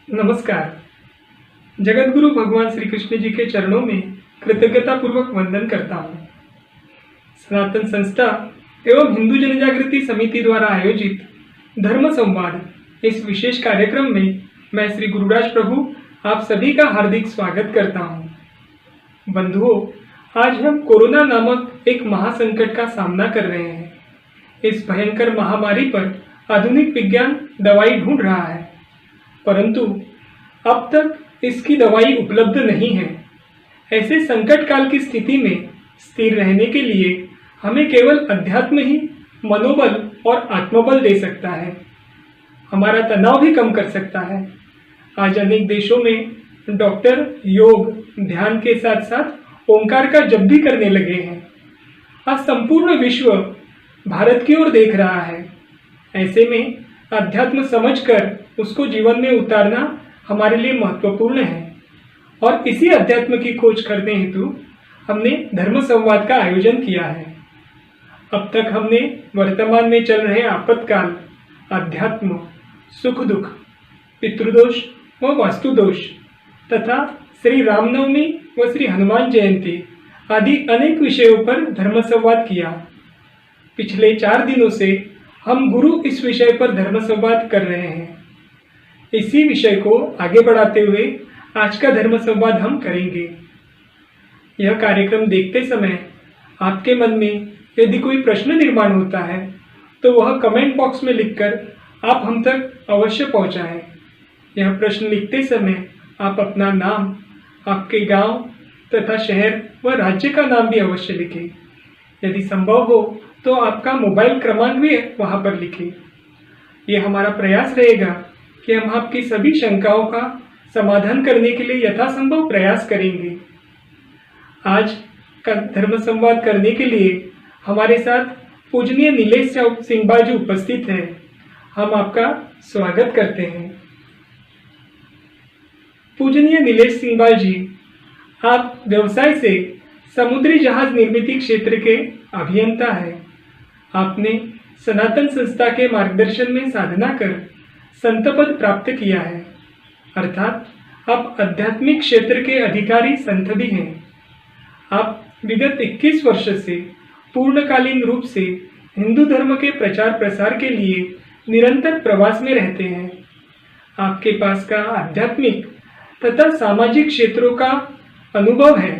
नमस्कार। जगतगुरु भगवान श्री कृष्ण जी के चरणों में कृतज्ञता पूर्वक वंदन करता हूँ। सनातन संस्था एवं हिंदू जनजागृति समिति द्वारा आयोजित धर्म संवाद इस विशेष कार्यक्रम में मैं श्री गुरुराज प्रभु आप सभी का हार्दिक स्वागत करता हूँ। बंधुओं, आज हम कोरोना नामक एक महासंकट का सामना कर रहे हैं। इस भयंकर महामारी पर आधुनिक विज्ञान दवाई ढूंढ रहा है, परंतु अब तक इसकी दवाई उपलब्ध नहीं है। ऐसे संकट काल की स्थिति में स्थिर रहने के लिए हमें केवल अध्यात्म ही मनोबल और आत्मबल दे सकता है, हमारा तनाव भी कम कर सकता है। आज अनेक देशों में डॉक्टर योग ध्यान के साथ साथ ओंकार का जप भी करने लगे हैं। आज संपूर्ण विश्व भारत की ओर देख रहा है। ऐसे में अध्यात्म समझकर उसको जीवन में उतारना हमारे लिए महत्वपूर्ण है और इसी अध्यात्म की खोज करने हेतु हमने धर्म संवाद का आयोजन किया है। अब तक हमने वर्तमान में चल रहे आपत्काल, अध्यात्म, सुख दुख, पितृदोष व वास्तुदोष तथा श्री रामनवमी व श्री हनुमान जयंती आदि अनेक विषयों पर धर्म संवाद किया। पिछले 4 दिनों से हम गुरु इस विषय पर धर्म संवाद कर रहे हैं। इसी विषय को आगे बढ़ाते हुए आज का धर्म संवाद हम करेंगे। यह कार्यक्रम देखते समय आपके मन में यदि कोई प्रश्न निर्माण होता है तो वह कमेंट बॉक्स में लिखकर आप हम तक अवश्य पहुंचाएं। यह प्रश्न लिखते समय आप अपना नाम, आपके गांव तथा शहर व राज्य का नाम भी अवश्य लिखें। यदि संभव हो तो आपका मोबाइल क्रमांक भी वहां पर लिखें। यह हमारा प्रयास रहेगा कि हम आपकी सभी शंकाओं का समाधान करने के लिए यथासंभव प्रयास करेंगे। आज का धर्म संवाद करने के लिए हमारे साथ पूजनीय नीलेश सिंह जी उपस्थित हैं। हम आपका स्वागत करते हैं। पूजनीय नीलेश सिंह जी, आप व्यवसाय से समुद्री जहाज निर्मित क्षेत्र के अभियंता हैं। आपने सनातन संस्था के मार्गदर्शन में साधना कर संत पद प्राप्त किया है, अर्थात आप आध्यात्मिक क्षेत्र के अधिकारी संत भी हैं। आप विगत 21 वर्ष से पूर्णकालीन रूप से हिंदू धर्म के प्रचार प्रसार के लिए निरंतर प्रवास में रहते हैं। आपके पास का आध्यात्मिक तथा सामाजिक क्षेत्रों का अनुभव है।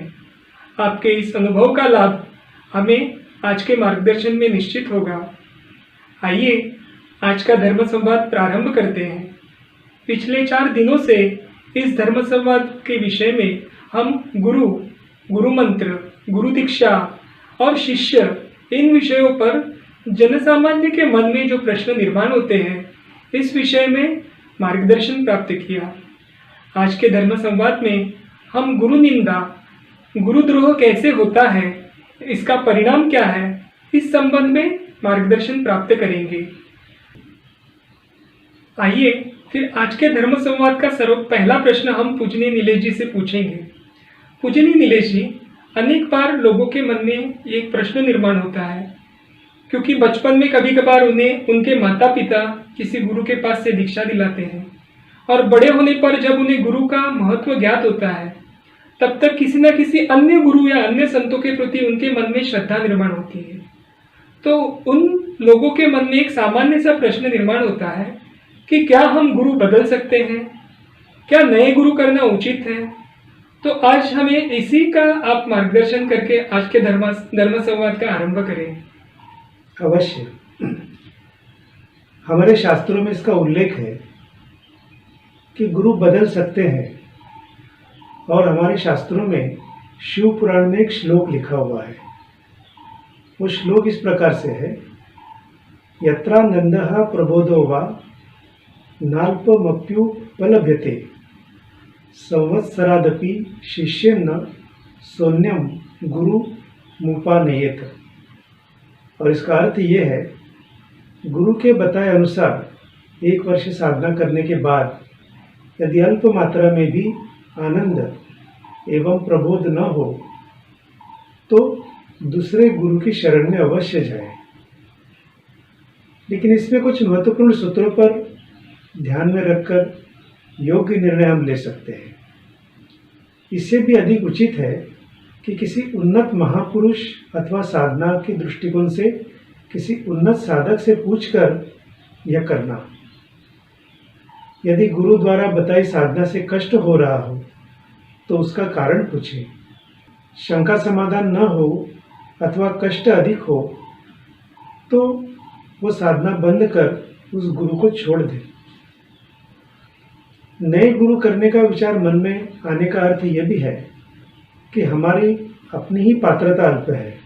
आपके इस अनुभव का लाभ हमें आज के मार्गदर्शन में निश्चित होगा। आइए आज का धर्म संवाद प्रारंभ करते हैं। पिछले 4 दिनों से इस धर्म संवाद के विषय में हम गुरु मंत्र, गुरु दीक्षा और शिष्य इन विषयों पर जनसामान्य के मन में जो प्रश्न निर्माण होते हैं, इस विषय में मार्गदर्शन प्राप्त किया। आज के धर्म संवाद में हम गुरु निंदा, गुरुद्रोह कैसे होता है, इसका परिणाम क्या है, इस संबंध में मार्गदर्शन प्राप्त करेंगे। आइए फिर आज के धर्म संवाद का पहला प्रश्न हम पूजनीय नीलेश जी से पूछेंगे। पूजनीय नीलेश जी, अनेक बार लोगों के मन में एक प्रश्न निर्माण होता है, क्योंकि बचपन में कभी कभार उन्हें उनके माता पिता किसी गुरु के पास से दीक्षा दिलाते हैं और बड़े होने पर जब उन्हें गुरु का महत्व ज्ञात होता है तब तक किसी न किसी अन्य गुरु या अन्य संतों के प्रति उनके मन में श्रद्धा निर्माण होती है। तो उन लोगों के मन में एक सामान्य सा प्रश्न निर्माण होता है कि क्या हम गुरु बदल सकते हैं, क्या नए गुरु करना उचित है। तो आज हमें इसी का आप मार्गदर्शन करके आज के धर्म संवाद का आरंभ करें। अवश्य। हमारे शास्त्रों में इसका उल्लेख है कि गुरु बदल सकते हैं और हमारे शास्त्रों में शिव पुराण में एक श्लोक लिखा हुआ है। वो श्लोक इस प्रकार से है, यत्रानंदः प्रबोधो वा नाल्पमप्युपलभ्यते संवत्सरादपि शिष्येन शून्यम गुरु मुपानयेत। और इसका अर्थ ये है, गुरु के बताए अनुसार 1 वर्ष साधना करने के बाद यदि अल्प मात्रा में भी आनंद एवं प्रबोध न हो तो दूसरे गुरु की शरण में अवश्य जाए। लेकिन इसमें कुछ महत्वपूर्ण सूत्रों पर ध्यान में रखकर योग्य निर्णय हम ले सकते हैं। इससे भी अधिक उचित है कि किसी उन्नत महापुरुष अथवा साधना के दृष्टिकोण से किसी उन्नत साधक से पूछकर यह करना। यदि गुरु द्वारा बताई साधना से कष्ट हो रहा हो तो उसका कारण पूछें। शंका समाधान न हो अथवा कष्ट अधिक हो तो वो साधना बंद कर उस गुरु को छोड़ दें। नए गुरु करने का विचार मन में आने का अर्थ यह भी है कि हमारी अपनी ही पात्रता अल्प है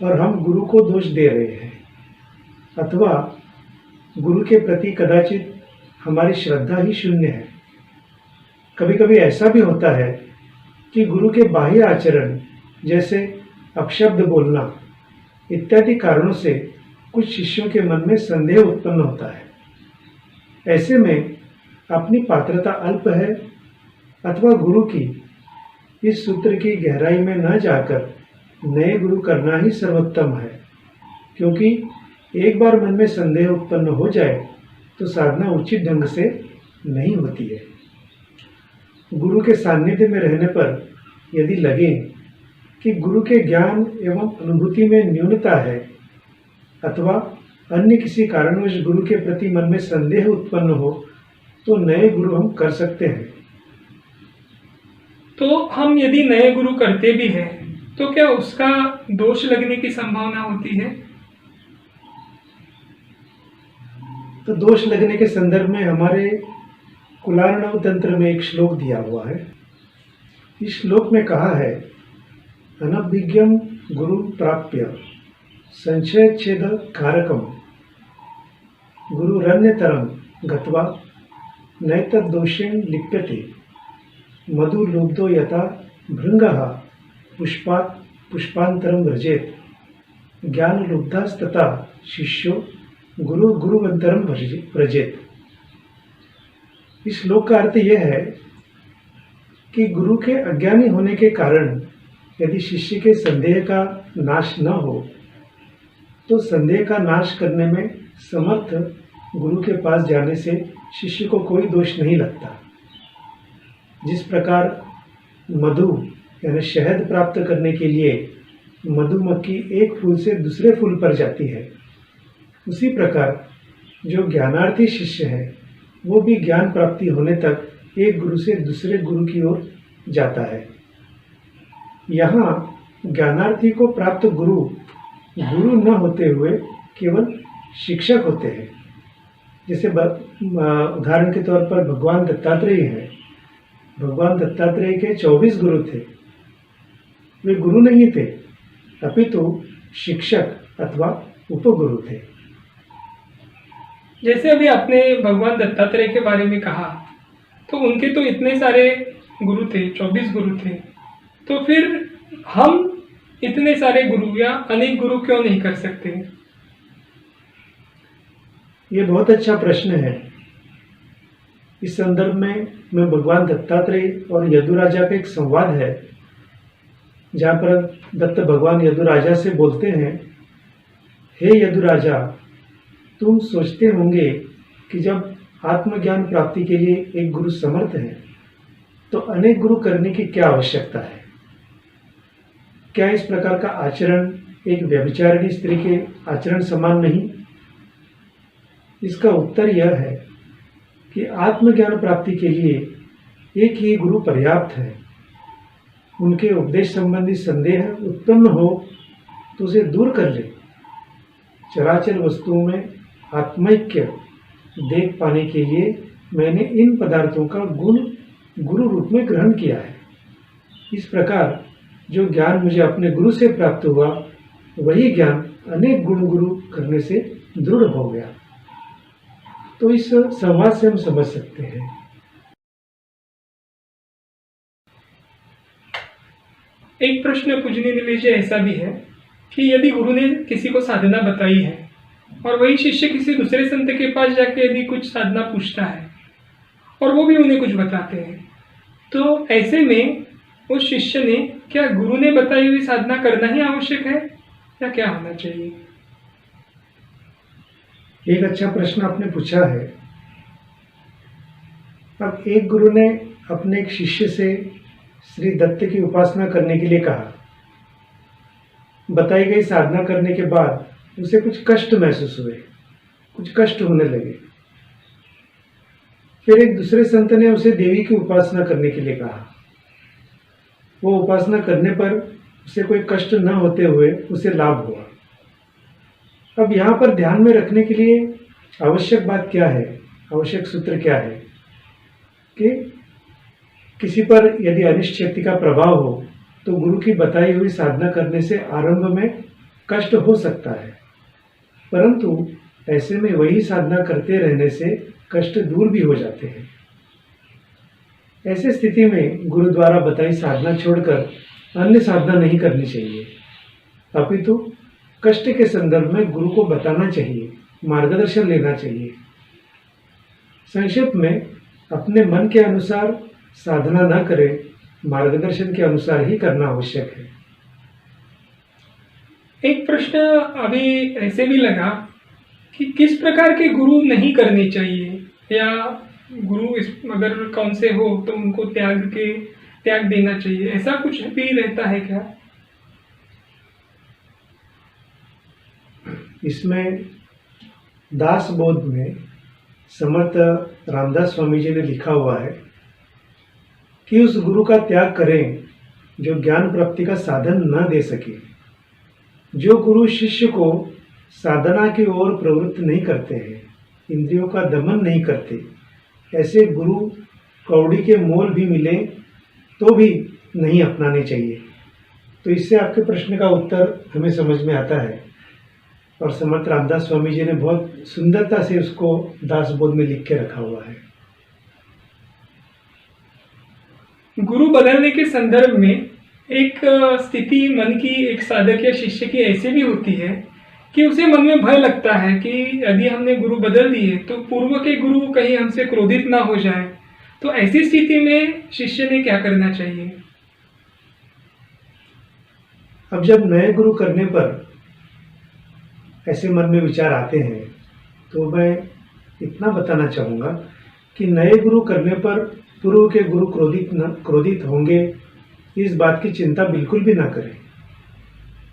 और हम गुरु को दोष दे रहे हैं, अथवा गुरु के प्रति कदाचित हमारी श्रद्धा ही शून्य है। कभी कभी ऐसा भी होता है कि गुरु के बाह्य आचरण जैसे अपशब्द बोलना इत्यादि कारणों से कुछ शिष्यों के मन में संदेह उत्पन्न होता है। ऐसे में अपनी पात्रता अल्प है अथवा गुरु की इस सूत्र की गहराई में न जाकर नए गुरु करना ही सर्वोत्तम है, क्योंकि एक बार मन में संदेह उत्पन्न हो जाए तो साधना उचित ढंग से नहीं होती है। गुरु के सानिध्य में रहने पर यदि लगे कि गुरु के ज्ञान एवं अनुभूति में न्यूनता है अथवा अन्य किसी कारणवश गुरु के प्रति मन में संदेह उत्पन्न हो तो नए गुरु हम कर सकते हैं। तो हम यदि नए गुरु करते भी हैं तो क्या उसका दोष लगने की संभावना होती है? तो दोष लगने के संदर्भ में हमारे कुलार्णव तंत्र में एक श्लोक दिया हुआ है। इस श्लोक में कहा है, अनभिज्ञम गुरु प्राप्य संशयच्छेद कारकम गुरुरन्यतरम गत्वा नैतद्दोषेण लिप्यते मधुलुब्धो यथा भृंगः पुष्पात् पुष्पान्तरं व्रजेत ज्ञानलुब्धस्तथा शिष्यो गुरु गुरुवंतरम व्रजेत। इस श्लोक का अर्थ यह है कि गुरु के अज्ञानी होने के कारण यदि शिष्य के संदेह का नाश न हो तो संदेह का नाश करने में समर्थ गुरु के पास जाने से शिष्य को कोई दोष नहीं लगता। जिस प्रकार मधु यानी शहद प्राप्त करने के लिए मधुमक्खी एक फूल से दूसरे फूल पर जाती है, उसी प्रकार जो ज्ञानार्थी शिष्य है वो भी ज्ञान प्राप्ति होने तक एक गुरु से दूसरे गुरु की ओर जाता है। यहाँ ज्ञानार्थी को प्राप्त गुरु गुरु न होते हुए केवल शिक्षक होते हैं। जैसे उदाहरण के तौर पर भगवान दत्तात्रेय हैं। भगवान दत्तात्रेय के 24 गुरु थे। वे गुरु नहीं थे, अपितु शिक्षक अथवा उपगुरु थे। जैसे अभी आपने भगवान दत्तात्रेय के बारे में कहा, तो उनके तो इतने सारे गुरु थे, 24 गुरु थे, तो फिर हम इतने सारे गुरु या अनेक गुरु क्यों नहीं कर सकते? ये बहुत अच्छा प्रश्न है। इस संदर्भ में मैं भगवान दत्तात्रेय और यदुराजा का एक संवाद है, जहाँ पर दत्त भगवान यदुराजा से बोलते हैं, हे यदुराजा, तुम सोचते होंगे कि जब आत्मज्ञान प्राप्ति के लिए एक गुरु समर्थ है तो अनेक गुरु करने की क्या आवश्यकता है? क्या इस प्रकार का आचरण एक व्यभिचारिणी स्त्री के आचरण समान नहीं? इसका उत्तर यह है कि आत्मज्ञान प्राप्ति के लिए एक ही गुरु पर्याप्त है। उनके उपदेश संबंधी संदेह उत्पन्न हो तो उसे दूर कर ले। चराचर वस्तुओं में आत्मैक्य देख पाने के लिए मैंने इन पदार्थों का गुण गुरु रूप में ग्रहण किया है। इस प्रकार जो ज्ञान मुझे अपने गुरु से प्राप्त हुआ, वही ज्ञान अनेक गुण गुरु करने से दृढ़ हो गया। तो इस संवाद से हम समझ सकते हैं। एक प्रश्न पूछने के लिए ऐसा भी है कि यदि गुरु ने किसी को साधना बताई है और वही शिष्य किसी दूसरे संत के पास जाके यदि कुछ साधना पूछता है और वो भी उन्हें कुछ बताते हैं, तो ऐसे में उस शिष्य ने क्या गुरु ने बताई हुई साधना करना ही आवश्यक है या क्या होना चाहिए? एक अच्छा प्रश्न आपने पूछा है। अब एक गुरु ने अपने एक शिष्य से श्री दत्त की उपासना करने के लिए कहा। बताई गई साधना करने के बाद उसे कुछ कष्ट महसूस हुए, कुछ कष्ट होने लगे। फिर एक दूसरे संत ने उसे देवी की उपासना करने के लिए कहा। वो उपासना करने पर उसे कोई कष्ट न होते हुए उसे लाभ हुआ। अब यहाँ पर ध्यान में रखने के लिए आवश्यक बात क्या है, आवश्यक सूत्र क्या है कि किसी पर यदि अनिष्ट शक्ति का प्रभाव हो तो गुरु की बताई हुई साधना करने से आरंभ में कष्ट हो सकता है, परंतु ऐसे में वही साधना करते रहने से कष्ट दूर भी हो जाते हैं। ऐसी स्थिति में गुरु द्वारा बताई साधना छोड़कर अन्य साधना नहीं करनी चाहिए, अपितु कष्ट के संदर्भ में गुरु को बताना चाहिए, मार्गदर्शन लेना चाहिए। संक्षिप्त में अपने मन के अनुसार साधना न करें, मार्गदर्शन के अनुसार ही करना आवश्यक है। एक प्रश्न अभी ऐसे भी लगा कि किस प्रकार के गुरु नहीं करने चाहिए, या गुरु अगर कौन से हो तो उनको त्याग देना चाहिए, ऐसा कुछ भी रहता है क्या? इसमें दास बोध में समर्थ रामदास स्वामी जी ने लिखा हुआ है कि उस गुरु का त्याग करें जो ज्ञान प्राप्ति का साधन न दे सके। जो गुरु शिष्य को साधना की ओर प्रवृत्त नहीं करते हैं, इंद्रियों का दमन नहीं करते, ऐसे गुरु कौड़ी के मोल भी मिले तो भी नहीं अपनाने चाहिए। तो इससे आपके प्रश्न का उत्तर हमें समझ में आता है, और समर्थ रामदास स्वामी जी ने बहुत सुंदरता से उसको दासबोध में लिख के रखा हुआ है। गुरु बदलने के संदर्भ में एक स्थिति मन की एक साधक या शिष्य की ऐसी भी होती है कि उसे मन में भय लगता है कि यदि हमने गुरु बदल दिए तो पूर्व के गुरु कहीं हमसे क्रोधित ना हो जाए। तो ऐसी स्थिति में शिष्य ने क्या करना चाहिए? अब जब नए गुरु करने पर ऐसे मन में विचार आते हैं तो मैं इतना बताना चाहूँगा कि नए गुरु करने पर पूर्व के गुरु क्रोधित होंगे, इस बात की चिंता बिल्कुल भी ना करें,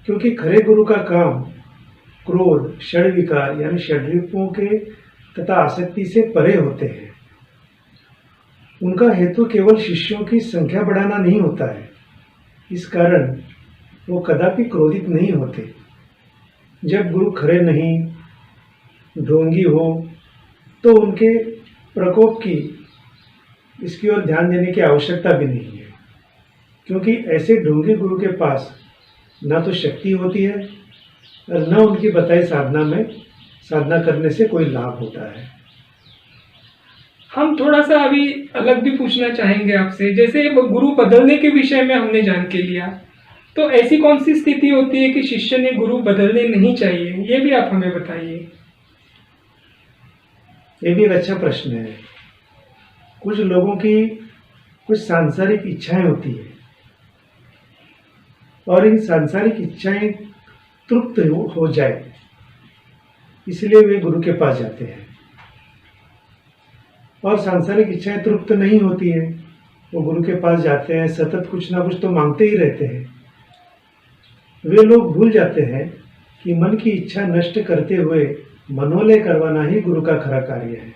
क्योंकि खरे गुरु का काम क्रोध, षड विकार यानी षड्रिपुओं के तथा आसक्ति से परे होते हैं। उनका हेतु केवल शिष्यों की संख्या बढ़ाना नहीं होता है, इस कारण वो कदापि क्रोधित नहीं होते। जब गुरु खरे नहीं, ढोंगी हो, तो उनके प्रकोप की इसकी ओर ध्यान देने की आवश्यकता भी नहीं है, क्योंकि ऐसे ढोंगी गुरु के पास न तो शक्ति होती है और न उनकी बताई साधना करने से कोई लाभ होता है। हम थोड़ा सा अभी अलग भी पूछना चाहेंगे आपसे। जैसे गुरु बदलने के विषय में हमने जान के लिया, तो ऐसी कौन सी स्थिति होती है कि शिष्य ने गुरु बदलने नहीं चाहिए, ये भी आप हमें बताइए। ये भी एक अच्छा प्रश्न है। कुछ लोगों की कुछ सांसारिक इच्छाएं होती है और इन सांसारिक इच्छाएं तृप्त हो जाए, इसलिए वे गुरु के पास जाते हैं। और सांसारिक इच्छाएं तृप्त नहीं होती है, वो गुरु के पास जाते हैं, सतत कुछ ना कुछ तो मांगते ही रहते हैं। वे लोग भूल जाते हैं कि मन की इच्छा नष्ट करते हुए मनोलय करवाना ही गुरु का खरा कार्य है।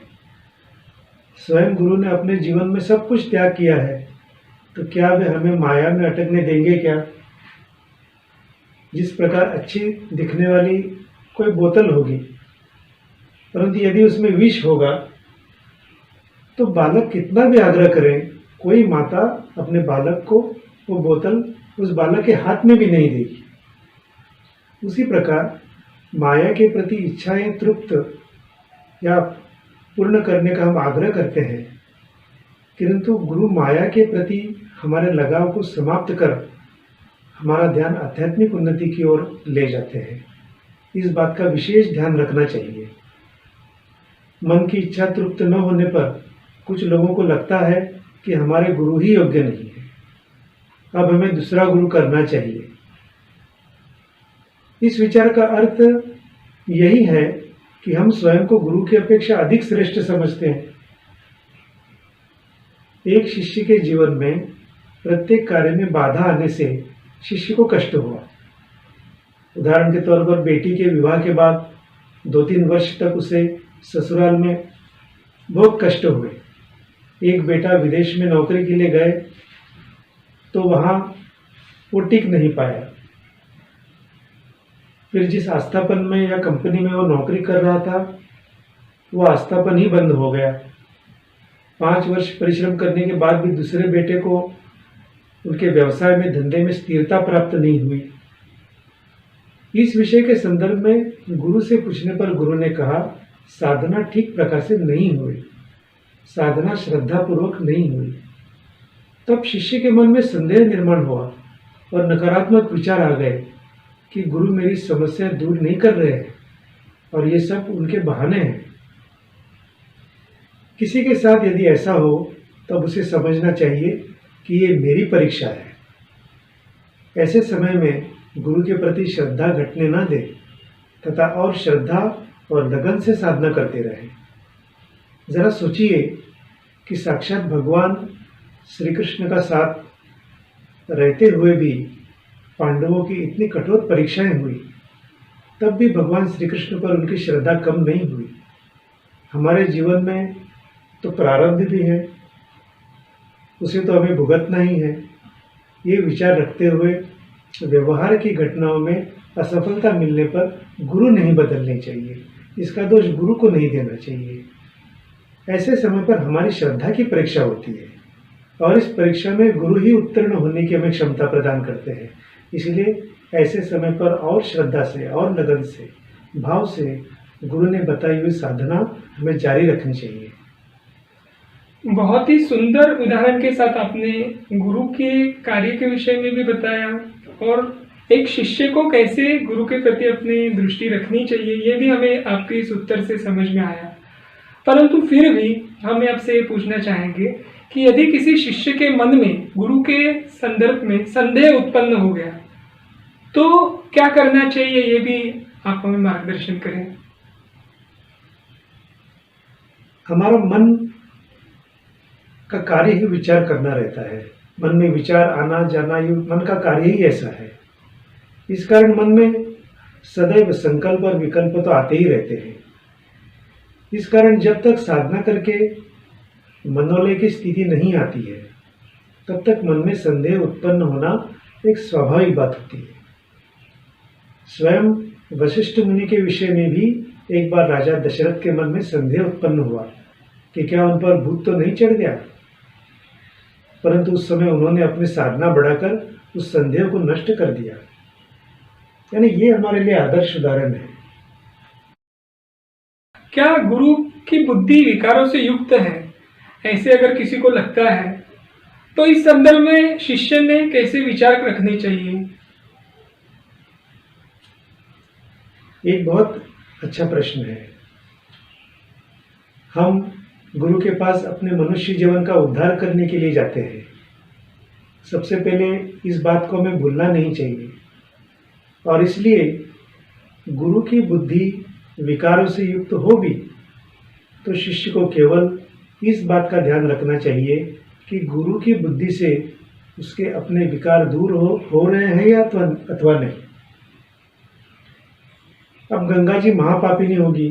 स्वयं गुरु ने अपने जीवन में सब कुछ त्याग किया है, तो क्या वे हमें माया में अटकने देंगे क्या? जिस प्रकार अच्छी दिखने वाली कोई बोतल होगी, परंतु यदि उसमें विष होगा तो बालक कितना भी आग्रह करें, कोई माता अपने बालक को वो बोतल उस बालक के हाथ में भी नहीं देगी। उसी प्रकार माया के प्रति इच्छाएं तृप्त या पूर्ण करने का हम आग्रह करते हैं, किंतु गुरु माया के प्रति हमारे लगाव को समाप्त कर हमारा ध्यान आध्यात्मिक उन्नति की ओर ले जाते हैं। इस बात का विशेष ध्यान रखना चाहिए। मन की इच्छा तृप्त न होने पर कुछ लोगों को लगता है कि हमारे गुरु ही योग्य नहीं है, अब हमें दूसरा गुरु करना चाहिए। इस विचार का अर्थ यही है कि हम स्वयं को गुरु की अपेक्षा अधिक श्रेष्ठ समझते हैं। एक शिष्य के जीवन में प्रत्येक कार्य में बाधा आने से शिष्य को कष्ट हुआ। उदाहरण के तौर पर बेटी के विवाह के बाद 2-3 वर्ष तक उसे ससुराल में बहुत कष्ट हुए। एक बेटा विदेश में नौकरी के लिए गए तो वहाँ वो टिक नहीं पाया। फिर जिस आस्थापन में या कंपनी में वो नौकरी कर रहा था वो आस्थापन ही बंद हो गया। 5 वर्ष परिश्रम करने के बाद भी दूसरे बेटे को उनके व्यवसाय में धंधे में स्थिरता प्राप्त नहीं हुई। इस विषय के संदर्भ में गुरु से पूछने पर गुरु ने कहा, साधना ठीक प्रकार से नहीं हुई, साधना श्रद्धापूर्वक नहीं हुई। तब शिष्य के मन में संदेह निर्माण हुआ और नकारात्मक विचार आ गए कि गुरु मेरी समस्या दूर नहीं कर रहे हैं और ये सब उनके बहाने हैं। किसी के साथ यदि ऐसा हो तब उसे समझना चाहिए कि ये मेरी परीक्षा है। ऐसे समय में गुरु के प्रति श्रद्धा घटने न दे तथा और श्रद्धा और लगन से साधना करते रहे। जरा सोचिए कि साक्षात भगवान श्री कृष्ण का साथ रहते हुए भी पांडवों की इतनी कठोर परीक्षाएं हुई, तब भी भगवान श्री कृष्ण पर उनकी श्रद्धा कम नहीं हुई। हमारे जीवन में तो प्रारब्ध भी है, उसे तो हमें भुगतना ही है। ये विचार रखते हुए व्यवहार की घटनाओं में असफलता मिलने पर गुरु नहीं बदलने चाहिए, इसका दोष गुरु को नहीं देना चाहिए। ऐसे समय पर हमारी श्रद्धा की परीक्षा होती है और इस परीक्षा में गुरु ही उत्तीर्ण होने की हमें क्षमता प्रदान करते हैं। इसलिए ऐसे समय पर और श्रद्धा से और लगन से भाव से गुरु ने बताई हुई साधना हमें जारी रखनी चाहिए। बहुत ही सुंदर उदाहरण के साथ आपने गुरु के कार्य के विषय में भी बताया और एक शिष्य को कैसे गुरु के प्रति अपनी दृष्टि रखनी चाहिए ये भी हमें आपके इस उत्तर से समझ में आया। परंतु फिर भी हम आपसे ये पूछना चाहेंगे कि यदि किसी शिष्य के मन में गुरु के संदर्भ में संदेह उत्पन्न हो गया तो क्या करना चाहिए, ये भी आप हमें मार्गदर्शन करें। हमारा मन का कार्य ही विचार करना रहता है। मन में विचार आना जाना ये मन का कार्य ही ऐसा है। इस कारण मन में सदैव संकल्प और विकल्प तो आते ही रहते हैं। इस कारण जब तक साधना करके मनोलय की स्थिति नहीं आती है तब तक मन में संदेह उत्पन्न होना एक स्वाभाविक बात होती है। स्वयं वशिष्ठ मुनि के विषय में भी एक बार राजा दशरथ के मन में संदेह उत्पन्न हुआ कि क्या उन पर भूत तो नहीं चढ़ गया, परंतु उस समय उन्होंने अपनी साधना बढ़ाकर उस संदेह को नष्ट कर दिया। यानी ये हमारे लिए आदर्श उदाहरण है। क्या गुरु की बुद्धि विकारों से युक्त है, ऐसे अगर किसी को लगता है तो इस संदर्भ में शिष्य ने कैसे विचार रखने चाहिए? एक बहुत अच्छा प्रश्न है। हम गुरु के पास अपने मनुष्य जीवन का उद्धार करने के लिए जाते हैं। सबसे पहले इस बात को हमें भूलना नहीं चाहिए और इसलिए गुरु की बुद्धि विकारों से युक्त हो भी तो शिष्य को केवल इस बात का ध्यान रखना चाहिए कि गुरु की बुद्धि से उसके अपने विकार दूर हो रहे हैं या अथवा नहीं। अब गंगा जी महापापिनी होगी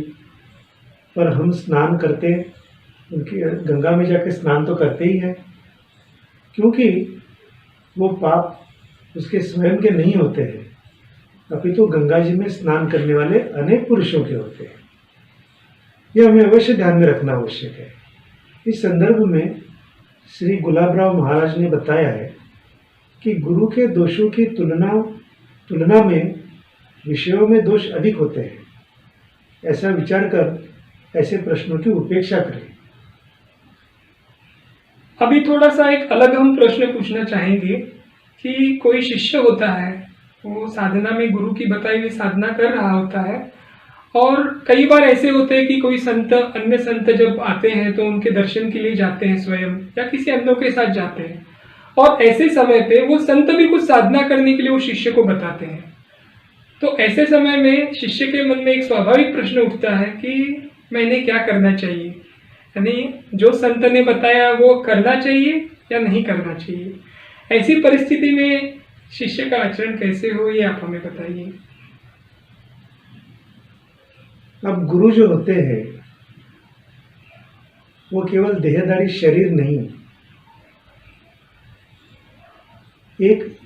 पर हम स्नान करते, उनकी गंगा में जाके स्नान तो करते ही हैं, क्योंकि वो पाप उसके स्वयं के नहीं होते हैं, अपितु गंगा जी में स्नान करने वाले अनेक पुरुषों के होते हैं। यह हमें अवश्य ध्यान में रखना आवश्यक है। इस संदर्भ में श्री गुलाबराव महाराज ने बताया है कि गुरु के दोषों की तुलना में विषयों में दोष अधिक होते हैं। ऐसा विचार कर ऐसे प्रश्नों की उपेक्षा करें। अभी थोड़ा सा एक अलग हम प्रश्न पूछना चाहेंगे कि कोई शिष्य होता है, वो साधना में गुरु की बताई हुई साधना कर रहा होता है और कई बार ऐसे होते हैं कि कोई संत, अन्य संत जब आते हैं तो उनके दर्शन के लिए जाते हैं स्वयं या किसी अन्यों के साथ जाते हैं और ऐसे समय पे वो संत भी कुछ साधना करने के लिए वो शिष्य को बताते हैं। तो ऐसे समय में शिष्य के मन में एक स्वाभाविक प्रश्न उठता है कि मैंने क्या करना चाहिए। यानी जो संत ने बताया वो करना चाहिए या नहीं करना चाहिए। ऐसी परिस्थिति में शिष्य का आचरण कैसे हो, ये आप हमें बताइए। अब गुरु जो होते हैं वो केवल देहधारी शरीर नहीं, एक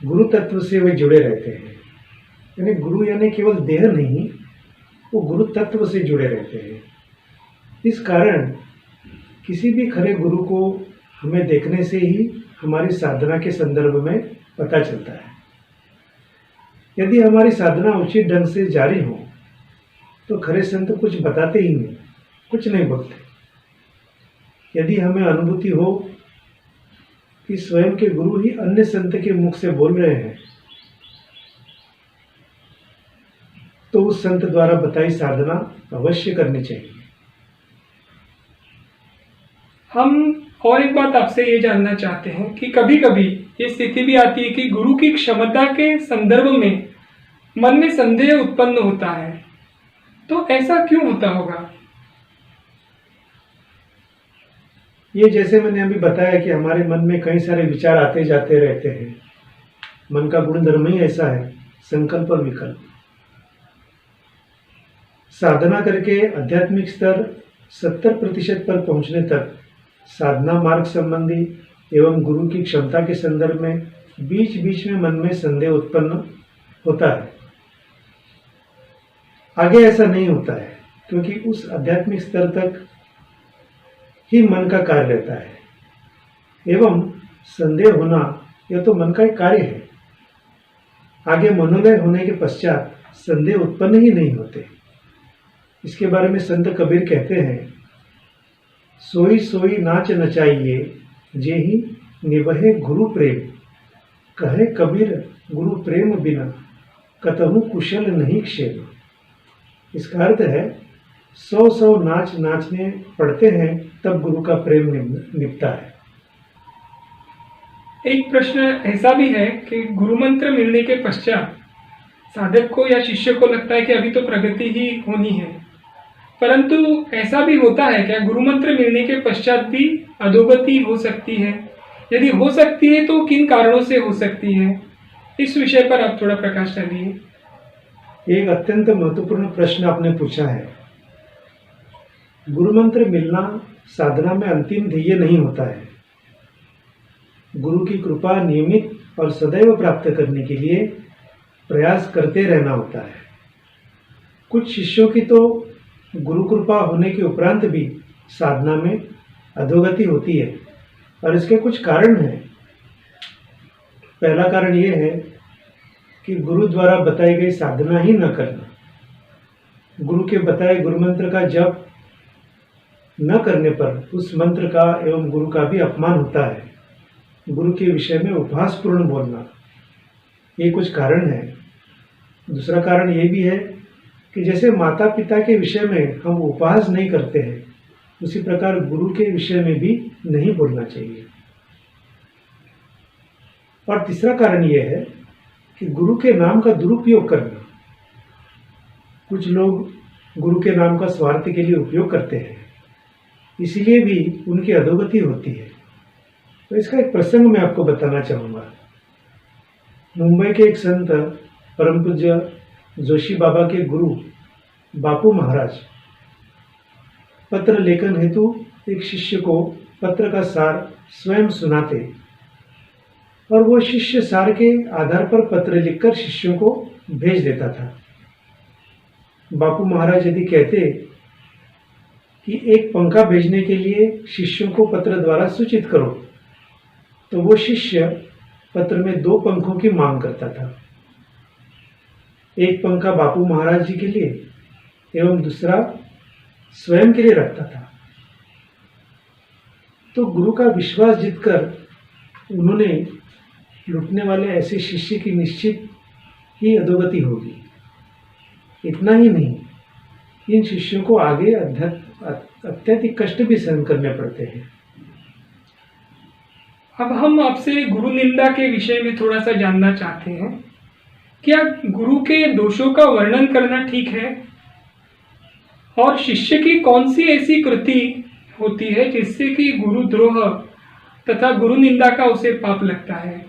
गुरु तत्व से वे जुड़े रहते हैं। यानी गुरु यानी केवल देह नहीं, वो गुरु तत्व से जुड़े रहते हैं। इस कारण किसी भी खरे गुरु को हमें देखने से ही हमारी साधना के संदर्भ में पता चलता है। यदि हमारी साधना उचित ढंग से जारी हो तो खरे संत कुछ बताते ही नहीं, कुछ नहीं बोलते। यदि हमें अनुभूति हो कि स्वयं के गुरु ही अन्य संत के मुख से बोल रहे हैं, तो उस संत द्वारा बताई साधना अवश्य करनी चाहिए। हम और एक बात आपसे ये जानना चाहते हैं कि कभी कभी ये स्थिति भी आती है कि गुरु की क्षमता के संदर्भ में मन में संदेह उत्पन्न होता है, तो ऐसा क्यों होता होगा? ये जैसे मैंने अभी बताया कि हमारे मन में कई सारे विचार आते जाते रहते हैं। मन का गुणधर्म ही ऐसा है, संकल्प और विकल्प। साधना करके आध्यात्मिक स्तर 70% पर पहुंचने तक साधना मार्ग संबंधी एवं गुरु की क्षमता के संदर्भ में बीच बीच में मन में संदेह उत्पन्न होता है। आगे ऐसा नहीं होता है, क्योंकि उस आध्यात्मिक स्तर तक ही मन का कार्य रहता है एवं संदेह होना यह तो मन का एक कार्य है। आगे मनोलय होने के पश्चात संदेह उत्पन्न ही नहीं होते। इसके बारे में संत कबीर कहते हैं, सोई सोई नाच नचाइए जेहि निवहे गुरु प्रेम, कहे कबीर गुरु प्रेम बिना कतहु कुशल नहीं क्षेम। इसका अर्थ है 100 नाच नाचने पड़ते हैं तब गुरु का प्रेम निभता है। एक प्रश्न ऐसा भी है कि गुरु मंत्र मिलने के पश्चात साधक को या शिष्य को लगता है कि अभी तो प्रगति ही होनी है, परंतु ऐसा भी होता है क्या गुरु मंत्र मिलने के पश्चात भी अधोगति हो सकती है? यदि हो सकती है तो किन कारणों से हो सकती है? इस विषय पर आप थोड़ा प्रकाश डालिए। एक अत्यंत महत्वपूर्ण प्रश्न आपने पूछा है। गुरु मंत्र मिलना साधना में अंतिम ध्येय नहीं होता है। गुरु की कृपा नियमित और सदैव प्राप्त करने के लिए प्रयास करते रहना होता है। कुछ शिष्यों की तो गुरु कृपा होने के उपरांत भी साधना में अधोगति होती है और इसके कुछ कारण हैं। पहला कारण यह है कि गुरु द्वारा बताई गई साधना ही न करना। गुरु के बताए गुरु मंत्र का जप न करने पर उस मंत्र का एवं गुरु का भी अपमान होता है। गुरु के विषय में उपहासपूर्ण बोलना, ये कुछ कारण है। दूसरा कारण ये भी है कि जैसे माता पिता के विषय में हम उपहास नहीं करते हैं, उसी प्रकार गुरु के विषय में भी नहीं बोलना चाहिए। और तीसरा कारण यह है कि गुरु के नाम का दुरुपयोग करना। कुछ लोग गुरु के नाम का स्वार्थ के लिए उपयोग करते हैं, इसलिए भी उनकी अधोगति होती है। तो इसका एक प्रसंग मैं आपको बताना चाहूँगा। मुंबई के एक संत परम पूज्य जोशी बाबा के गुरु बापू महाराज पत्र लेखन हेतु एक शिष्य को पत्र का सार स्वयं सुनाते और वो शिष्य सार के आधार पर पत्र लिखकर शिष्यों को भेज देता था। बापू महाराज यदि कहते कि एक पंखा भेजने के लिए शिष्यों को पत्र द्वारा सूचित करो, तो वो शिष्य पत्र में 2 पंखों की मांग करता था। एक पंखा बापू महाराज जी के लिए एवं दूसरा स्वयं के लिए रखता था। तो गुरु का विश्वास जीतकर उन्होंने लुटने वाले ऐसे शिष्य की निश्चित ही अधोगति होगी। इतना ही नहीं, इन शिष्यों को आगे अत्यधिक कष्ट भी सहन करने पड़ते हैं। अब हम आपसे गुरु निंदा के विषय में थोड़ा सा जानना चाहते हैं। क्या गुरु के दोषों का वर्णन करना ठीक है? और शिष्य की कौन सी ऐसी कृति होती है जिससे कि गुरुद्रोह तथा गुरु निंदा का उसे पाप लगता है।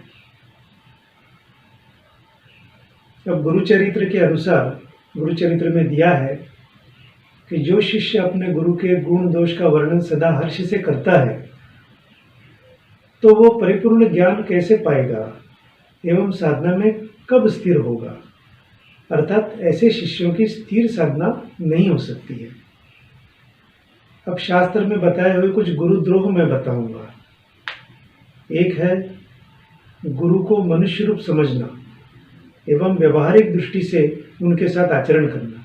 अब गुरुचरित्र के अनुसार गुरुचरित्र में दिया है कि जो शिष्य अपने गुरु के गुण दोष का वर्णन सदा हर्ष से करता है तो वो परिपूर्ण ज्ञान कैसे पाएगा एवं साधना में कब स्थिर होगा, अर्थात ऐसे शिष्यों की स्थिर साधना नहीं हो सकती है। अब शास्त्र में बताए हुए कुछ गुरुद्रोह मैं बताऊंगा। एक है गुरु को मनुष्य रूप समझना एवं व्यवहारिक दृष्टि से उनके साथ आचरण करना।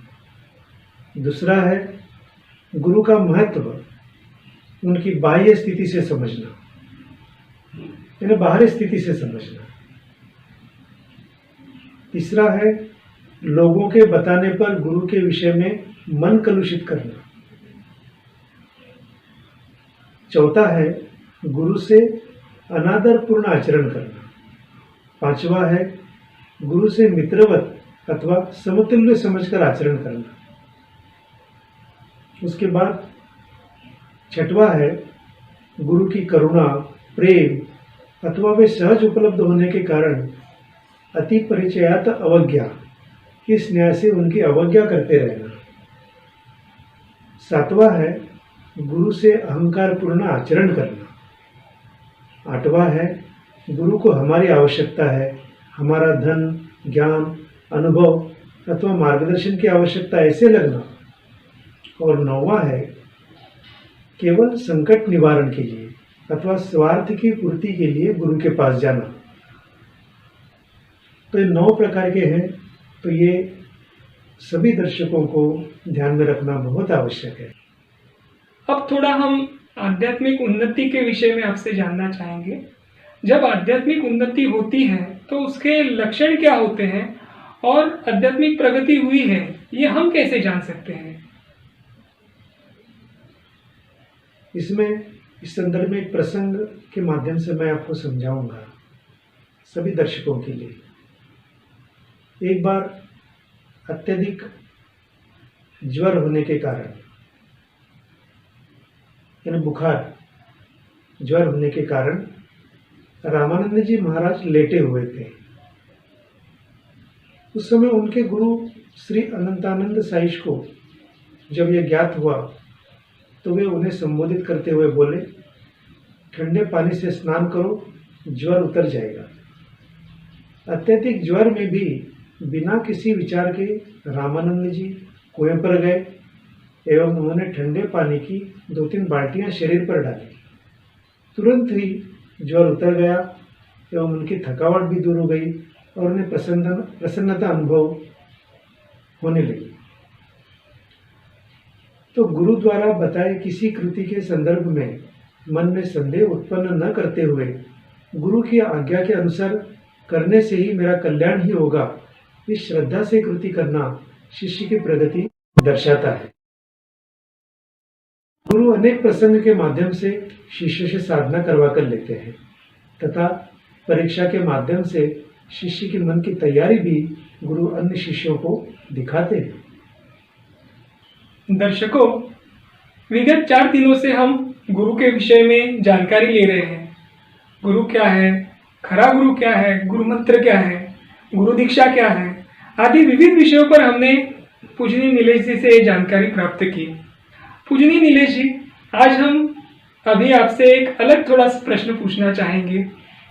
दूसरा है गुरु का महत्व उनकी बाह्य स्थिति से समझना, यानी बाहरी स्थिति से समझना। तीसरा है लोगों के बताने पर गुरु के विषय में मन कलुषित करना। चौथा है गुरु से अनादरपूर्ण आचरण करना। पांचवा है गुरु से मित्रवत अथवा समतुल्य समझकर आचरण करना। उसके बाद छठवा है गुरु की करुणा, प्रेम अथवा वे सहज उपलब्ध होने के कारण अति परिचयात अवज्ञा, इस न्याय से उनकी अवज्ञा करते रहना। सातवां है गुरु से अहंकारपूर्ण आचरण करना। आठवां है गुरु को हमारी आवश्यकता है, हमारा धन, ज्ञान, अनुभव अथवा मार्गदर्शन की आवश्यकता ऐसे लगना। और नौवां है केवल संकट निवारण के लिए अथवा स्वार्थ की पूर्ति के लिए गुरु के पास जाना। तो ये 9 प्रकार के हैं। तो ये सभी दर्शकों को ध्यान में रखना बहुत आवश्यक है। अब थोड़ा हम आध्यात्मिक उन्नति के विषय में आपसे जानना चाहेंगे। जब आध्यात्मिक उन्नति होती है तो उसके लक्षण क्या होते हैं और आध्यात्मिक प्रगति हुई है ये हम कैसे जान सकते हैं? इस संदर्भ में एक प्रसंग के माध्यम से मैं आपको समझाऊंगा सभी दर्शकों के लिए। एक बार अत्यधिक ज्वर होने के कारण, यानी बुखार, ज्वर होने के कारण रामानंद जी महाराज लेटे हुए थे। उस समय उनके गुरु श्री अनंतानंद साईश को जब यह ज्ञात हुआ तो वे उन्हें संबोधित करते हुए बोले, ठंडे पानी से स्नान करो, ज्वर उतर जाएगा। अत्यधिक ज्वर में भी बिना किसी विचार के रामानंद जी कुएं पर गए एवं उन्होंने ठंडे पानी की 2-3 बाल्टियां शरीर पर डाली। तुरंत ही ज्वर उतर गया एवं उनकी थकावट भी दूर हो गई और उन्हें प्रसन्नता अनुभव होने लगी। तो गुरु द्वारा बताए किसी कृति के संदर्भ में मन में संदेह उत्पन्न न करते हुए गुरु की आज्ञा के अनुसार करने से ही मेरा कल्याण ही होगा, इस श्रद्धा से कृति करना शिष्य की प्रगति दर्शाता है। गुरु अनेक प्रसंग के माध्यम से शिष्य से साधना करवा कर लेते हैं तथा परीक्षा के माध्यम से शिष्य के मन की तैयारी भी गुरु अन्य शिष्यों को दिखाते हैं। दर्शकों, विगत 4 दिनों से हम गुरु के विषय में जानकारी ले रहे हैं। गुरु क्या है, खरा गुरु क्या है, गुरु मंत्र क्या है, गुरु दीक्षा क्या है, आदि विविध विषयों पर हमने पूजनीय नीलेश जी से जानकारी प्राप्त की। पूजनीय नीलेश जी, आज हम अभी आपसे एक अलग थोड़ा प्रश्न पूछना चाहेंगे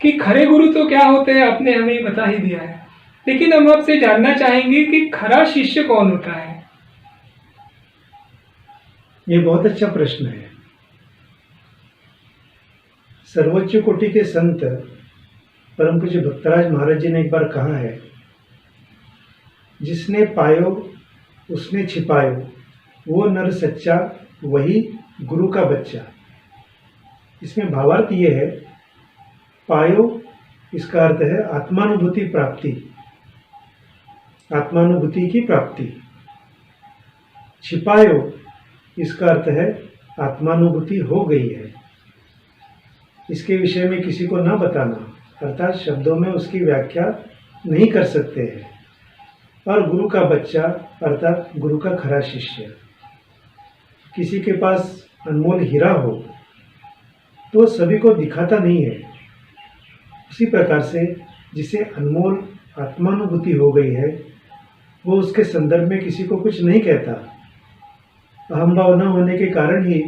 कि खरे गुरु तो क्या होते हैं, आपने हमें बता ही दिया है, लेकिन हम आपसे जानना चाहेंगे कि खरा शिष्य कौन होता है। ये बहुत अच्छा प्रश्न है। सर्वोच्च कोटि के संत परम पूज्य भक्तराज महाराज जी ने एक बार कहा है, जिसने पायो उसने छिपायो, वो नर सच्चा वही गुरु का बच्चा। इसमें भावार्थ ये है, पायो इसका अर्थ है आत्मानुभूति प्राप्ति, आत्मानुभूति की प्राप्ति। छिपायो इसका अर्थ है आत्मानुभूति हो गई है, इसके विषय में किसी को न बताना, अर्थात शब्दों में उसकी व्याख्या नहीं कर सकते हैं। और गुरु का बच्चा अर्थात गुरु का खरा शिष्य। किसी के पास अनमोल हीरा हो तो सभी को दिखाता नहीं है। उसी प्रकार से जिसे अनमोल आत्मानुभूति हो गई है वो उसके संदर्भ में किसी को कुछ नहीं कहता। अहम भाव न होने के कारण ही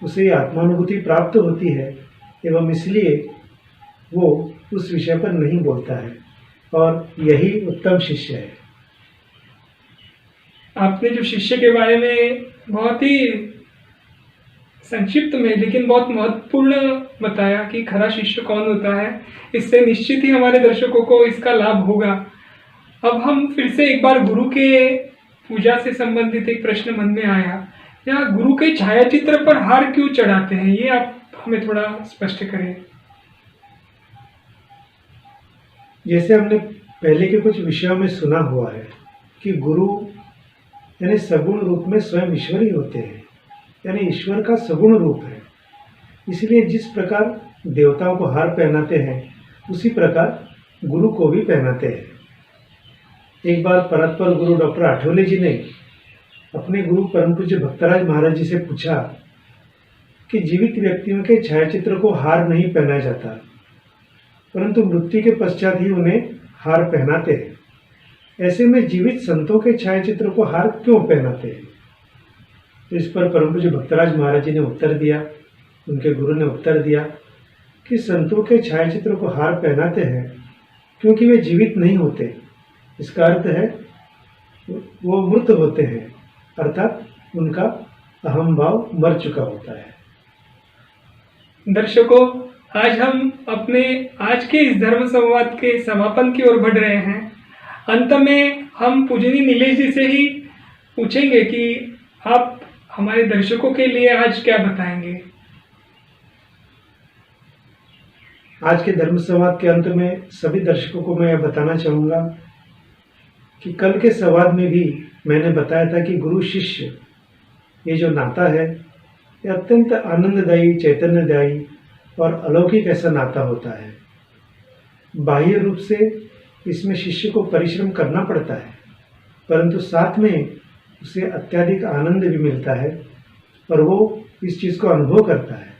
उसे ये आत्मानुभूति प्राप्त होती है एवं इसलिए वो उस विषय पर नहीं बोलता है और यही उत्तम शिष्य है। आपने जो शिष्य के बारे में बहुत ही संक्षिप्त में लेकिन बहुत महत्वपूर्ण बताया कि खरा शिष्य कौन होता है, इससे निश्चित ही हमारे दर्शकों को इसका लाभ होगा। अब हम फिर से एक बार गुरु के पूजा से संबंधित एक प्रश्न मन में आया, या गुरु के छायाचित्र पर हार क्यों चढ़ाते हैं, ये आप हमें थोड़ा स्पष्ट करें। जैसे हमने पहले के कुछ विषयों में सुना हुआ है कि गुरु यानी सगुण रूप में स्वयं ईश्वर ही होते हैं, यानी ईश्वर का सगुण रूप है। इसलिए जिस प्रकार देवताओं को हार पहनाते हैं उसी प्रकार गुरु को भी पहनाते हैं। एक बार परतपर गुरु डॉक्टर आठवले जी ने अपने गुरु परम पूज्य भक्तराज महाराज जी से पूछा कि जीवित व्यक्तियों के छायाचित्र को हार नहीं पहनाया जाता, परंतु मृत्यु के पश्चात ही उन्हें हार पहनाते हैं। ऐसे में जीवित संतों के छायाचित्र को हार क्यों पहनाते हैं? तो इस पर परम पूज्य भक्तराज महाराज जी ने उत्तर दिया, उनके गुरु ने उत्तर दिया कि संतों के छायाचित्र को हार पहनाते हैं क्योंकि वे जीवित नहीं होते। इसका अर्थ है वो मृत होते हैं, अर्थात उनका अहम भाव मर चुका होता है। दर्शकों, आज हम अपने आज के इस धर्म संवाद के समापन की ओर बढ़ रहे हैं। अंत में हम पूजनीय नीलेश जी से ही पूछेंगे कि आप हमारे दर्शकों के लिए आज क्या बताएंगे। आज के धर्म संवाद के अंत में सभी दर्शकों को मैं यह बताना चाहूँगा कि कल के संवाद में भी मैंने बताया था कि गुरु शिष्य ये जो नाता है ये अत्यंत आनंददायी, चैतन्यदायी और अलौकिक ऐसा नाता होता है। बाह्य रूप से इसमें शिष्य को परिश्रम करना पड़ता है, परंतु साथ में उसे अत्यधिक आनंद भी मिलता है और वो इस चीज़ को अनुभव करता है।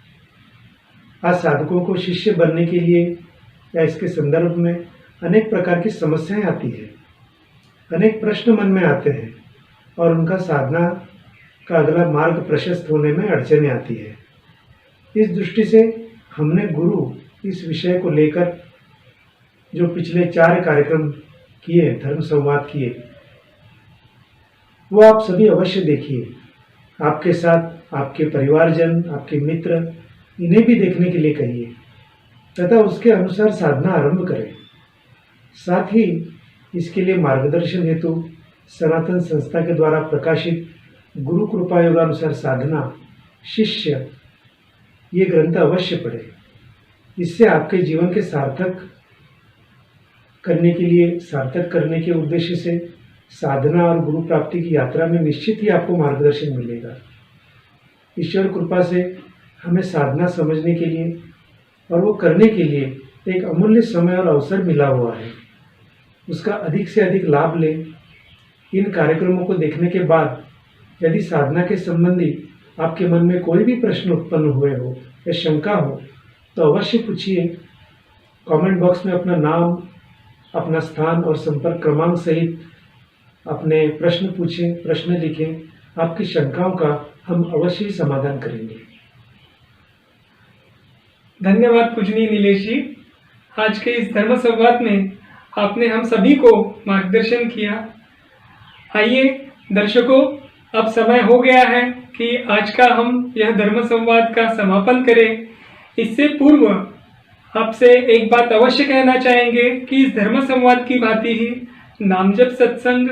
आज साधकों को शिष्य बनने के लिए या इसके संदर्भ में अनेक प्रकार की समस्याएं आती है, अनेक प्रश्न मन में आते हैं और उनका साधना का अगला मार्ग प्रशस्त होने में अड़चनें आती है। इस दृष्टि से हमने गुरु इस विषय को लेकर जो पिछले 4 कार्यक्रम किए, धर्म संवाद किए, वो आप सभी अवश्य देखिए। आपके साथ आपके परिवारजन, आपके मित्र, इन्हें भी देखने के लिए कहिए तथा उसके अनुसार साधना आरंभ करें। साथ ही इसके लिए मार्गदर्शन हेतु सनातन संस्था के द्वारा प्रकाशित गुरु कृपा योगानुसार साधना शिष्य ये ग्रंथ अवश्य पढ़ें। इससे आपके जीवन के सार्थक करने के उद्देश्य से साधना और गुरु प्राप्ति की यात्रा में निश्चित ही आपको मार्गदर्शन मिलेगा। ईश्वर कृपा से हमें साधना समझने के लिए और वो करने के लिए एक अमूल्य समय और अवसर मिला हुआ है। उसका अधिक से अधिक लाभ लें। इन कार्यक्रमों को देखने के बाद यदि साधना के संबंधी आपके मन में कोई भी प्रश्न उत्पन्न हुए हो या शंका हो तो अवश्य पूछिए। कमेंट बॉक्स में अपना नाम, अपना स्थान और संपर्क क्रमांक सहित अपने प्रश्न पूछें, प्रश्न लिखें। आपकी शंकाओं का हम अवश्य ही समाधान करेंगे। धन्यवाद पूजनीय नीलेश जी। आज के इस धर्म संवाद में आपने हम सभी को मार्गदर्शन किया। आइए दर्शकों, अब समय हो गया है कि आज का हम यह धर्म संवाद का समापन करें। इससे पूर्व आपसे एक बात अवश्य कहना चाहेंगे कि इस धर्म संवाद की भांति ही नामजप सत्संग,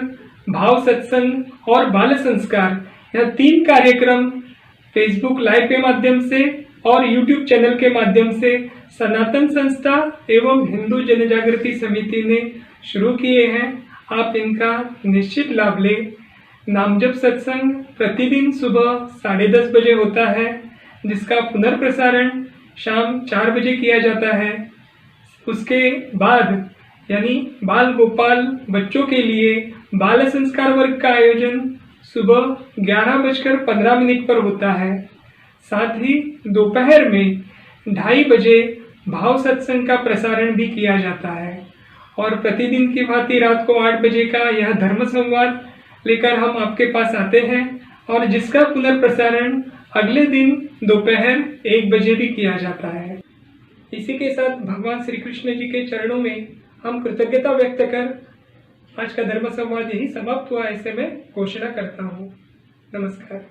भाव सत्संग और बाल संस्कार यह 3 कार्यक्रम फेसबुक लाइव के माध्यम से और यूट्यूब चैनल के माध्यम से सनातन संस्था एवं हिंदू जनजागृति समिति ने शुरू किए हैं। आप इनका निश्चित लाभ लें। नामजप सत्संग प्रतिदिन सुबह 10:30 बजे होता है, जिसका पुनर्प्रसारण शाम 4 बजे किया जाता है। उसके बाद यानी बाल गोपाल बच्चों के लिए बाल संस्कार वर्ग का आयोजन सुबह 11:15 पर होता है। साथ ही दोपहर में 2:30 बजे भाव सत्संग का प्रसारण भी किया जाता है और प्रतिदिन की भांति रात को 8 बजे का यह धर्म संवाद लेकर हम आपके पास आते हैं और जिसका पुनर्प्रसारण अगले दिन दोपहर 1 बजे भी किया जाता है। इसी के साथ भगवान श्री कृष्ण जी के चरणों में हम कृतज्ञता व्यक्त कर आज का धर्म संवाद यही समाप्त हुआ, ऐसे मैं घोषणा करता हूँ। नमस्कार।